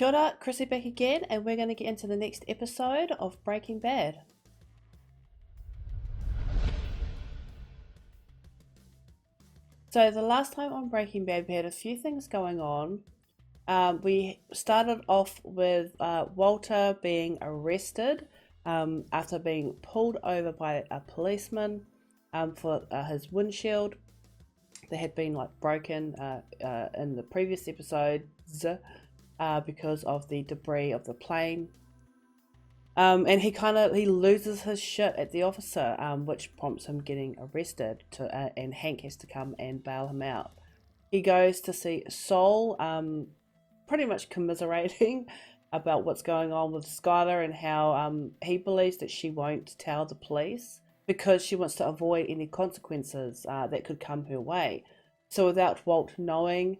Kia ora, Chrissy back again, and we're going to get into the next episode of Breaking Bad. So the last time on Breaking Bad, we had a few things going on. We started off with Walter being arrested after being pulled over by a policeman for his windshield that had been broken in the previous episodes because of the debris of the plane. And he loses his shit at the officer, which prompts him getting arrested. And Hank has to come and bail him out. He goes to see Sol, pretty much commiserating about what's going on with Skylar and how he believes that she won't tell the police because she wants to avoid any consequences that could come her way. So without Walt knowing,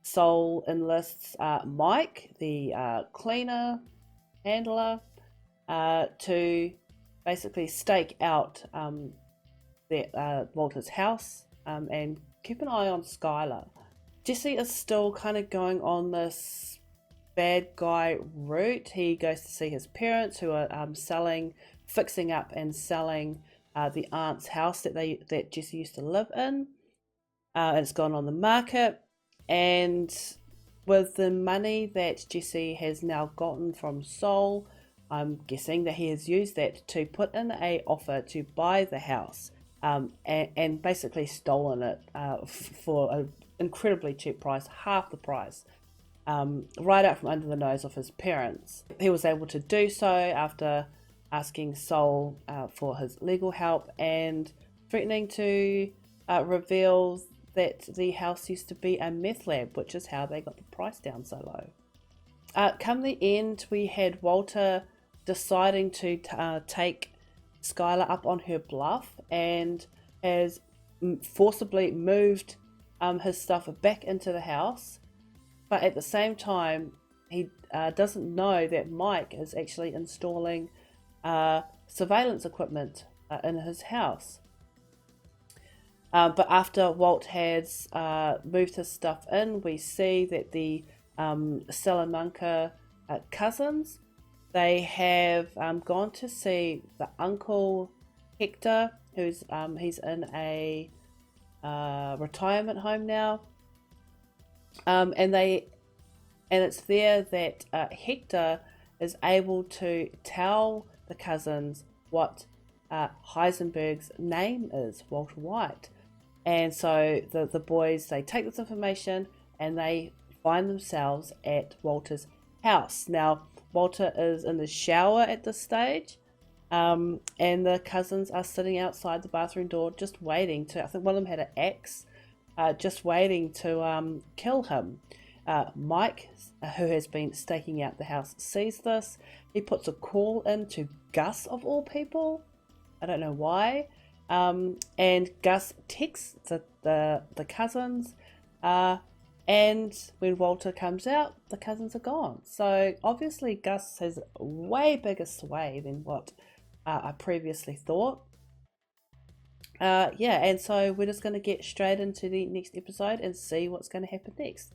Sol enlists Mike, the cleaner, handler, to basically stake out Walter's house and keep an eye on Skylar. Jesse is still kind of going on this bad guy route. He goes to see his parents who are fixing up and selling the aunt's house that Jesse used to live in. It's gone on the market, and with the money that Jesse has now gotten from Sol, I'm guessing that he has used that to put in an offer to buy the house and basically stolen it for an incredibly cheap price, half the price, right out from under the nose of his parents. He was able to do so after asking Sol for his legal help and threatening to reveal that the house used to be a meth lab, which is how they got the price down so low. Come the end, we had Walter deciding to take Skylar up on her bluff and has forcibly moved his stuff back into the house, but at the same time he doesn't know that Mike is actually installing surveillance equipment in his house. But after Walt has moved his stuff in, we see that the Salamanca cousins, they have gone to see the uncle Hector, who's he's in a retirement home now, and it's there that Hector is able to tell the cousins what Heisenberg's name is, Walter White. And so the boys, they take this information and they find themselves at Walter's house. Now, Walter is in the shower at this stage, and the cousins are sitting outside the bathroom door just waiting to, I think one of them had an axe, just waiting to kill him. Mike, who has been staking out the house, sees this. He puts a call in to Gus, of all people. I don't know why. And Gus texts the cousins, and when Walter comes out, the cousins are gone. So obviously Gus has way bigger sway than what I previously thought. And so we're just going to get straight into the next episode and see what's going to happen next.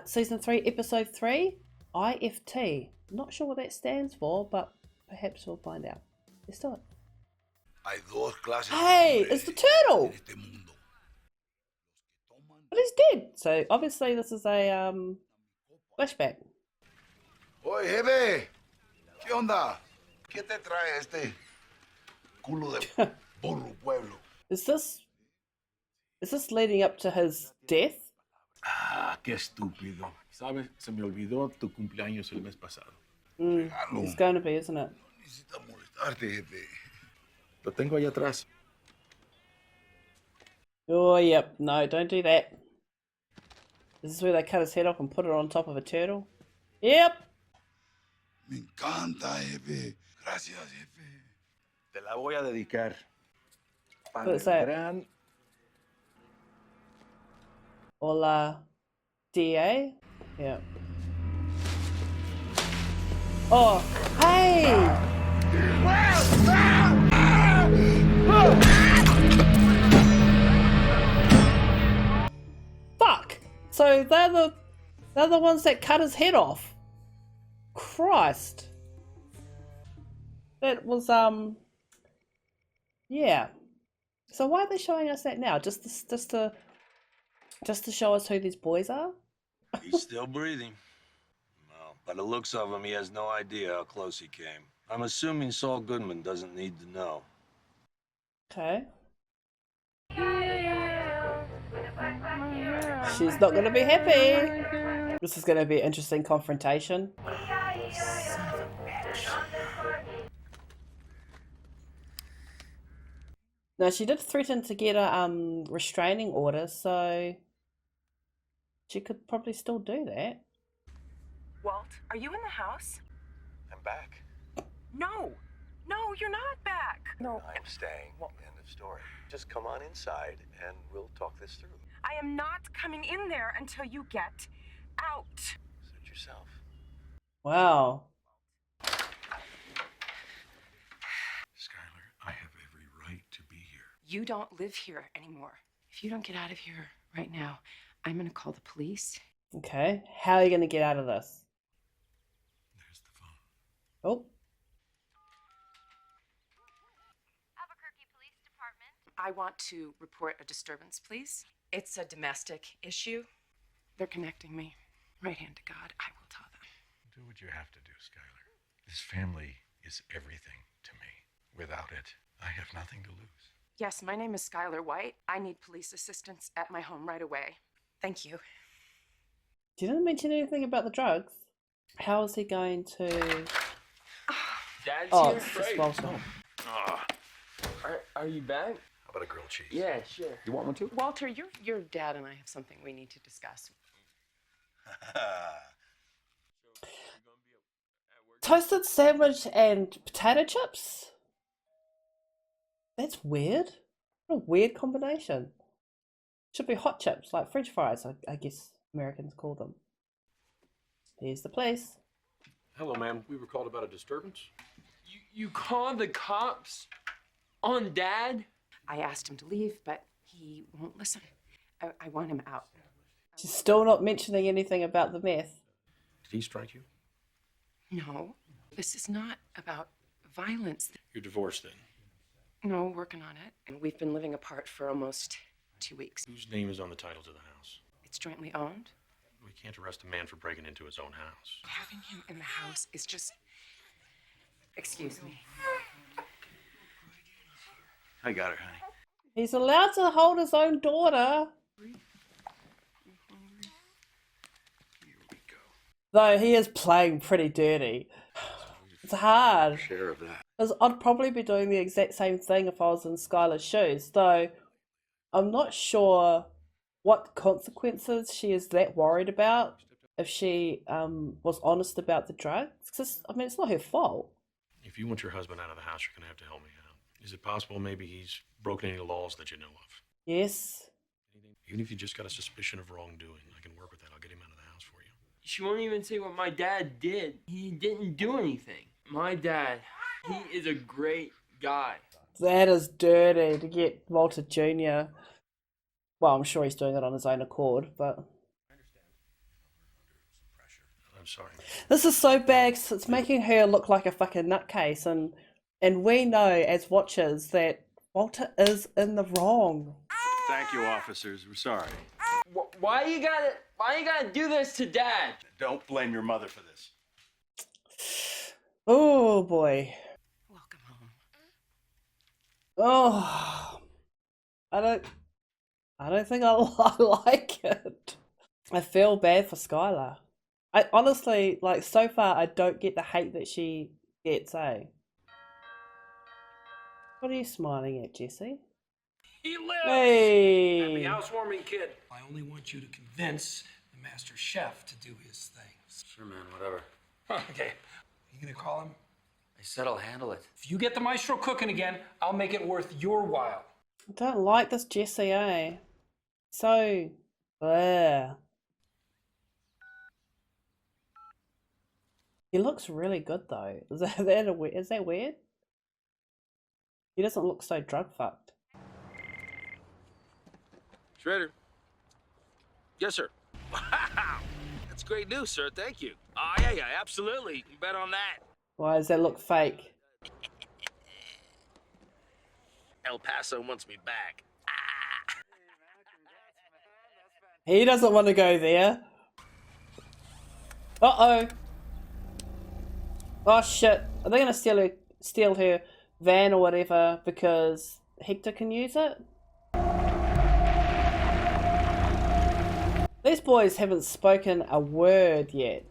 Season 3, Episode 3, I.F.T. Not sure what that stands for, but perhaps we'll find out. Let's do it. Hey, it's the turtle! But he's dead, so obviously this is a flashback. Oye, jefe, ¿qué onda? ¿Qué te trae este culo de burro pueblo? Is this leading up to his death? Ah, qué estúpido. ¿Sabes? Se me olvidó tu cumpleaños el mes pasado. It's going to be, isn't it? No necesita molestarte, jefe. Lo tengo ahí atrás. Oh, yep. No, don't do that. This is where they cut his head off and put it on top of a turtle. Yep. Me encanta, jefe. Gracias, jefe. Te la voy a dedicar. Para What's that? gran... Hola, DA? Yeah. Oh, hey! Fuck! So they're the ones that cut his head off. Christ. That was, yeah. So why are they showing us that now? Just to show us who these boys are? He's still breathing. Well, by the looks of him, he has no idea how close he came. I'm assuming Saul Goodman doesn't need to know. Okay. She's not gonna be happy. This is gonna be an interesting confrontation. Now she did threaten to get a restraining order, so she could probably still do that. Walt, are you in the house? I'm back. No, you're not back. No, I'm staying. End of story. Just come on inside and we'll talk this through. I am not coming in there until you get out. Suit yourself. Wow. Skylar, I have every right to be here. You don't live here anymore. If you don't get out of here right now, I'm gonna call the police. Okay. How are you gonna get out of this? There's the phone. Oh. Albuquerque Police Department. I want to report a disturbance, please. It's a domestic issue. They're connecting me. Right hand to God, I will tell them. Do what you have to do, Skylar. This family is everything to me. Without it, I have nothing to lose. Yes, my name is Skylar White. I need police assistance at my home right away. Thank you. She didn't mention anything about the drugs. How is he going to... Dad's Oh, here? it's just Walter. Are you back? How about a grilled cheese? Yeah, sure. You want one too? Walter, your dad and I have something we need to discuss. Toasted sandwich and potato chips? That's weird. What a weird combination. Should be hot chips, like French fries, I guess Americans call them. Here's the place. Hello, ma'am. We were called about a disturbance. You called the cops on Dad? I asked him to leave, but he won't listen. I want him out. She's still not mentioning anything about the meth. Did he strike you? No, this is not about violence. You're divorced then. No, working on it. And we've been living apart for almost 2 weeks. Whose name is on the title to the house? It's jointly owned. We can't arrest a man for breaking into his own house. Having him in the house is just... Excuse me. I got her, honey. He's allowed to hold his own daughter. Though he is playing pretty dirty. It's hard. Share of that. 'Cause I'd probably be doing the exact same thing if I was in Skylar's shoes, though I'm not sure what consequences she is that worried about if she was honest about the drugs. 'Cause, I mean, it's not her fault. If you want your husband out of the house, you're going to have to help me out. Is it possible maybe he's broken any laws that you know of? Yes. Even if you just got a suspicion of wrongdoing, I can work with that. I'll get him out of the house for you. She won't even say what my dad did. He didn't do anything. My dad, he is a great guy. That is dirty to get Walter Jr. Well, I'm sure he's doing it on his own accord, but... I'm sorry. This is so bad 'cause it's making her look like a fucking nutcase, and we know as watchers that Walter is in the wrong. Thank you, officers. We're sorry. Why you gotta do this to Dad? Don't blame your mother for this. Oh boy. Welcome home. Oh, I don't think I like it. I feel bad for Skylar. I honestly, like, so far I don't get the hate that she gets, eh? What are you smiling at, Jesse? He lives! Hey! Happy housewarming, kid. I only want you to convince the master chef to do his things. Sure, man, whatever. Okay. You gonna call him? I said I'll handle it. If you get the maestro cooking again, I'll make it worth your while. I don't like this Jesse, eh? So, bleh. He looks really good though. Is that weird? He doesn't look so drug fucked. Schrader. Yes, sir. Wow. That's great news, sir. Thank you. Yeah, absolutely. Bet on that. Why does that look fake? El Paso wants me back. He doesn't want to go there. Uh-oh. Oh shit. Are they gonna steal her van or whatever because Hector can use it? These boys haven't spoken a word yet.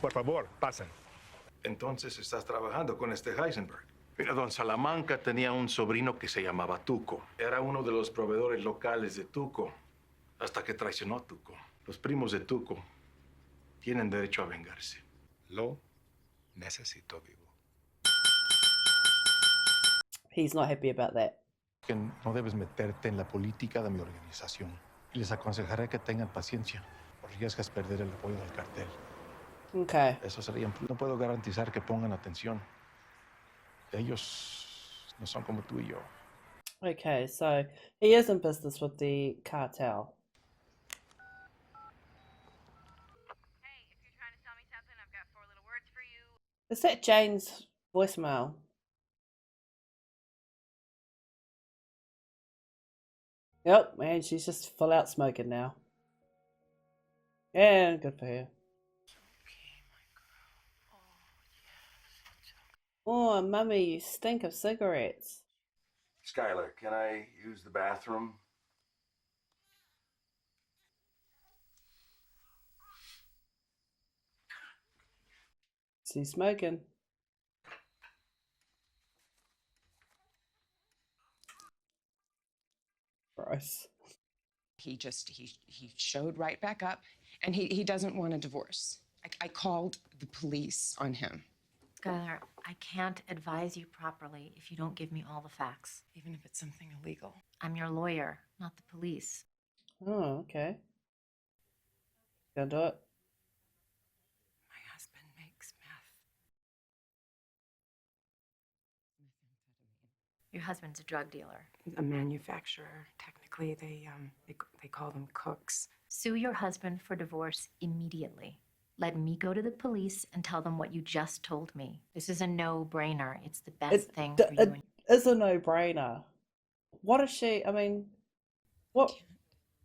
Por favor, pasen. Entonces estás trabajando con este Heisenberg. Mira, don Salamanca tenía un sobrino que se llamaba Tuco. Era uno de los proveedores locales de Tuco, hasta que traicionó a Tuco. Los primos de Tuco tienen derecho a vengarse. Lo necesito vivo. He's not happy about that. Que no debes meterte en la política de mi organización. Y les aconsejaré que tengan paciencia. Arriesgas perder el apoyo del cartel. Okay. Eso sería. No puedo garantizar que pongan atención. Ellos no son como tú y yo. Okay, so he is in business with the cartel. Hey, if you're trying to tell me something, I've got 4 little words for you. Is that Jane's voicemail? Yep, man, she's just full out smoking now. Yeah, good for her. Oh, mummy, you stink of cigarettes. Skylar, can I use the bathroom? She's smoking. Gross. He showed right back up, and he doesn't want a divorce. I called the police on him. Skylar, I can't advise you properly if you don't give me all the facts. Even if it's something illegal. I'm your lawyer, not the police. Oh, okay. Gonna do it. My husband makes meth. Your husband's a drug dealer. A manufacturer. Technically, they call them cooks. Sue your husband for divorce immediately. Let me go to the police and tell them what you just told me. This is a no-brainer. It's the best thing for you. It is a no-brainer. What is she? I mean, what?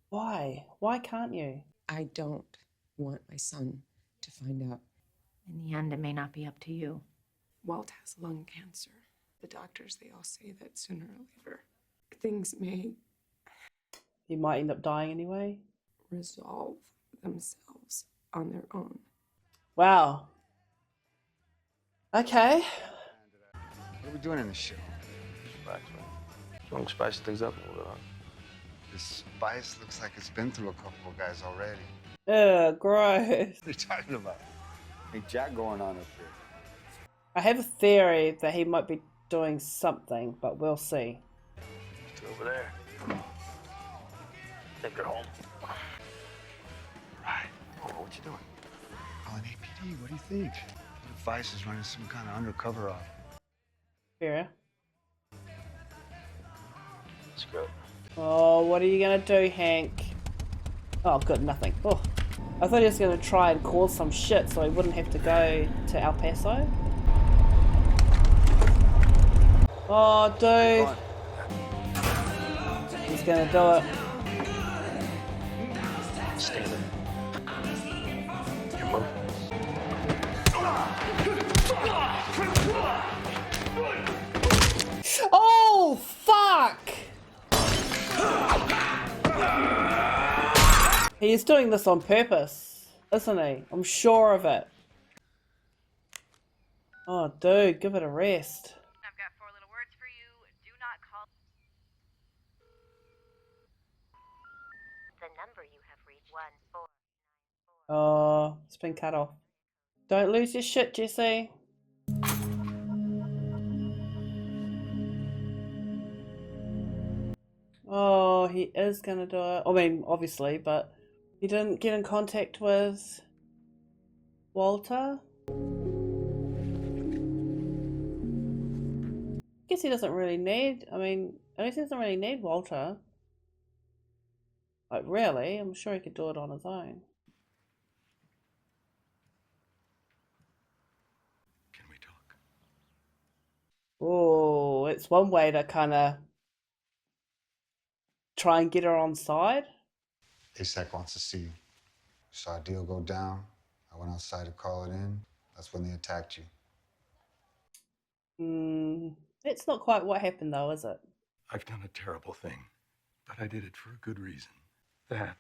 Why? Why can't you? I don't want my son to find out. In the end, it may not be up to you. Walt has lung cancer. The doctors, they all say that sooner or later, things may He might end up dying anyway. resolve themselves on their own. Wow. Okay. What are we doing in this show? Relax, man. Don't spice things up a little bit, huh? This spice looks like it's been through a couple of guys already. Ugh, gross. What are you talking about? Hey, Jack going on up here. I have a theory that he might be doing something, but we'll see. It's over there. Take her home. Right. Oh, what you doing? Calling APD. What do you think? What if Vice is running some kind of undercover off? Vera. Screw it. Oh, what are you gonna do, Hank? Oh, good, nothing. Oh, I thought he was gonna try and cause some shit so he wouldn't have to go to El Paso. Oh, dude. He's gonna do it. Stay there. You move. Oh, fuck! He's doing this on purpose, isn't he? I'm sure of it. Oh, dude, give it a rest. I've got 4 little words for you. Do not call. The number you have reached 1494. Oh, it's been cut off. Don't lose your shit, Jesse. Oh, he is gonna do it. I mean, obviously, but he didn't get in contact with Walter. Guess he doesn't really need. I mean, at least he doesn't really need Walter. Like, really? I'm sure he could do it on his own. Can we talk? Oh, it's one way to kind of try and get her on side. ASAC wants to see you. Saw a deal go down. I went outside to call it in. That's when they attacked you. It's not quite what happened though, is it? I've done a terrible thing, but I did it for a good reason. That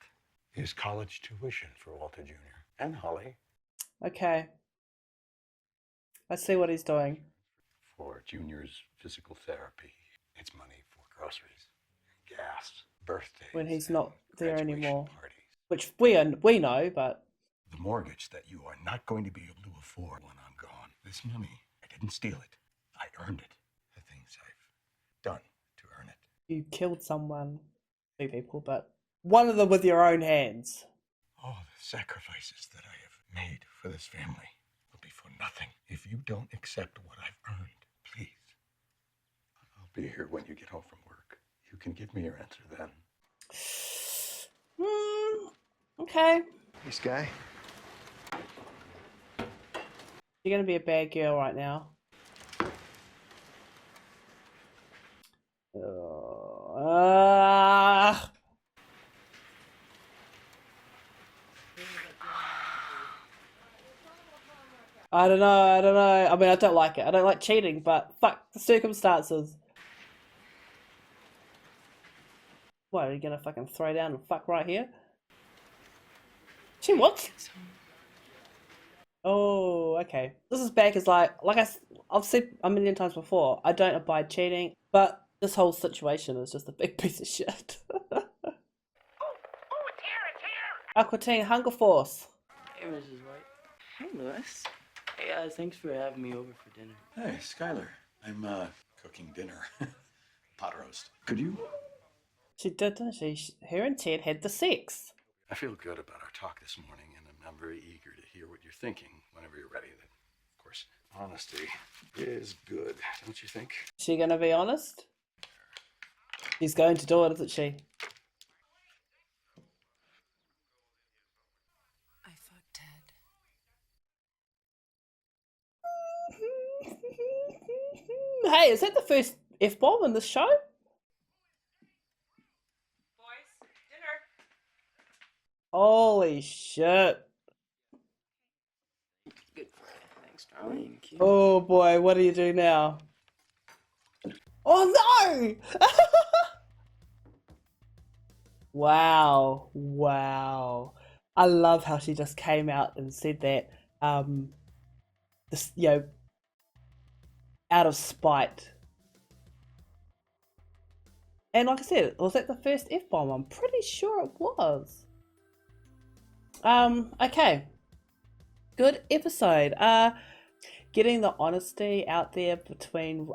is college tuition for Walter Jr. and Holly. Okay. I see what he's doing. For Junior's physical therapy. It's money for groceries, gas, birthdays. When he's not there anymore. Parties. Which we know, but... The mortgage that you are not going to be able to afford when I'm gone. This money, I didn't steal it. I earned it. The things I've done to earn it. You killed someone, 2 people, but one of them with your own hands. All the sacrifices that I have made for this family will be for nothing if you don't accept what I've earned. Please. I'll be here when you get home from work. You can give me your answer then. Okay. Hey, Sky. You're gonna be a bad girl right now. I don't know. I mean, I don't like it. I don't like cheating, but fuck the circumstances. What, are you gonna fucking throw down and fuck right here? She what? Oh, okay. This is bad because, I've said a million times before, I don't abide cheating, but this whole situation is just a big piece of shit. Aqua Teen Hunger Force. Hey, Mrs. White. Hey, Lewis. Hey, thanks for having me over for dinner. Hey, Skylar. I'm, cooking dinner. Pot roast. Could you? She did, didn't she? Her and Ted had the sex. I feel good about our talk this morning, and I'm very eager to hear what you're thinking whenever you're ready. Of course, honesty is good, don't you think? Is she gonna be honest? She's going to do it, isn't she? I fucked Ted. Hey, is that the first F-bomb in this show? Boys, dinner. Holy shit. Good for you. Thanks, darling. Cute. Oh boy, what do you do now? Oh no! Wow. I love how she just came out and said that, this, out of spite. And like I said, was that the first F-bomb? I'm pretty sure it was. Okay. Good episode. Getting the honesty out there between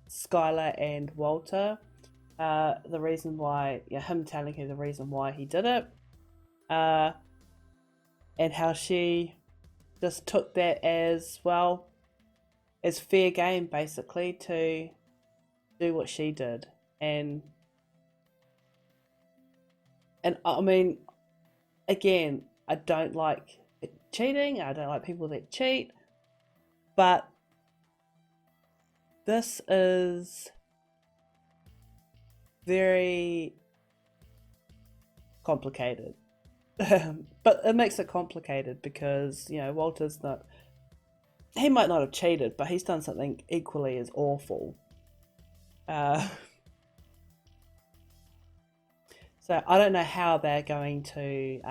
Skylar and Walter. The reason why, him telling her the reason why he did it. And how she just took that as, well, as fair game, basically, to do what she did. And I mean, again, I don't like cheating. I don't like people that cheat. But this is very complicated. But it makes it complicated because, Walter's not... He might not have cheated, but he's done something equally as awful. So I don't know how they're going to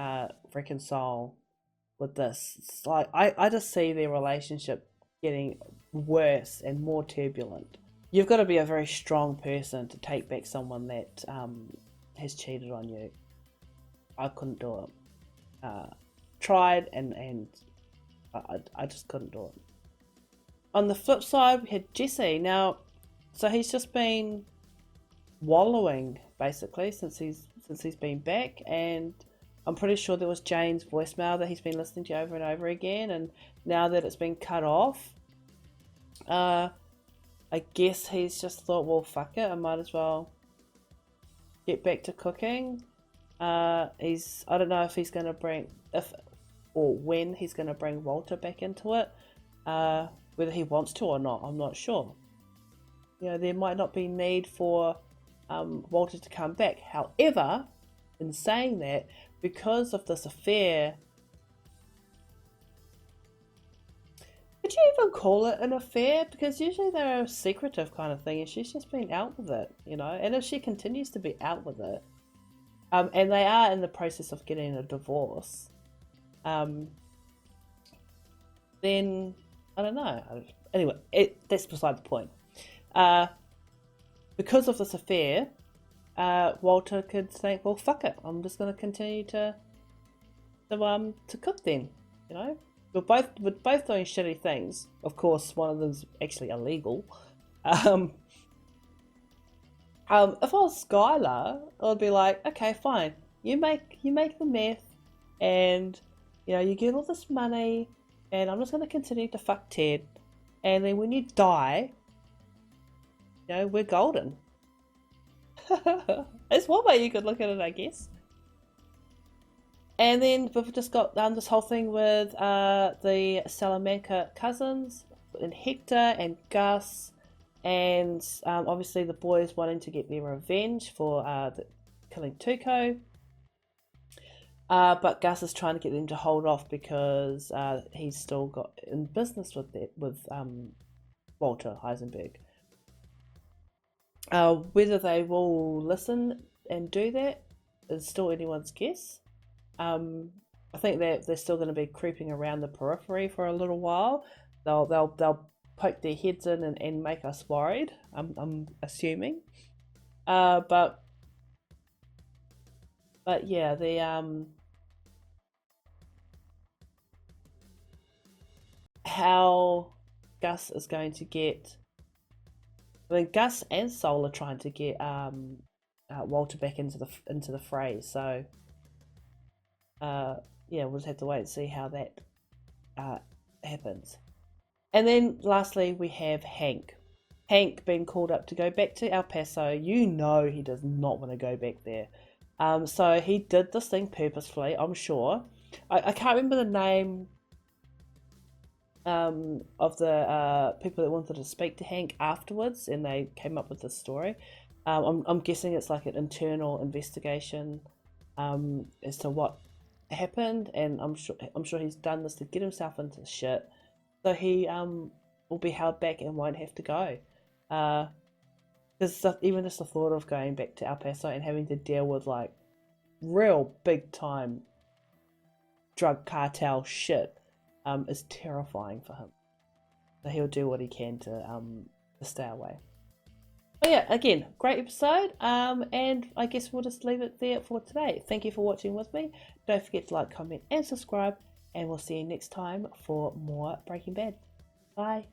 reconcile with this. It's like I just see their relationship getting worse and more turbulent. You've got to be a very strong person to take back someone that has cheated on you. I couldn't do it. Tried and I just couldn't do it. On the flip side, we had Jesse. Now, so he's just been wallowing basically since he's been back, and I'm pretty sure there was Jane's voicemail that he's been listening to over and over again, and now that it's been cut off, I guess he's just thought, well, fuck it, I might as well get back to cooking. I don't know if he's going to bring or when he's going to bring Walter back into it. Whether he wants to or not, I'm not sure. You know, there might not be need for Walter to come back. However, in saying that, because of this affair, could you even call it an affair? Because usually they're a secretive kind of thing, and she's just been out with it, you know. And if she continues to be out with it, and they are in the process of getting a divorce, then I don't know. Anyway, that's beside the point. Because of this affair, Walter could think, well, fuck it, I'm just going to continue to cook then, you know. We're both doing shitty things. Of course, one of them's actually illegal. If I was Skylar, I'd be like, okay, fine. You make the meth, and you know you get all this money, and I'm just going to continue to fuck Ted, and then when you die, you know, we're golden. That's one way you could look at it, I guess. And then we've just got this whole thing with the Salamanca cousins and Hector and Gus, and obviously the boys wanting to get their revenge for killing Tuco. But Gus is trying to get them to hold off because he's still got in business with Walter Heisenberg. Whether they will listen and do that is still anyone's guess. I think that they're still going to be creeping around the periphery for a little while. They'll poke their heads in and make us worried. I'm assuming. But yeah, the how Gus is going to get. I mean, Gus and Sol are trying to get Walter back into the fray. So. Yeah, we'll just have to wait and see how that happens. And then lastly, we have Hank. Hank being called up to go back to El Paso. You know he does not want to go back there. So he did this thing purposefully, I'm sure. I can't remember the name of the people that wanted to speak to Hank afterwards, and they came up with this story. I'm guessing it's like an internal investigation as to what happened, and I'm sure he's done this to get himself into shit, so he will be held back and won't have to go. Because even just the thought of going back to El Paso and having to deal with like real big time drug cartel shit is terrifying for him. So he'll do what he can to stay away. But yeah, again, great episode, and I guess we'll just leave it there for today. Thank you for watching with me. Don't forget to like, comment, and subscribe, and we'll see you next time for more Breaking Bad. Bye.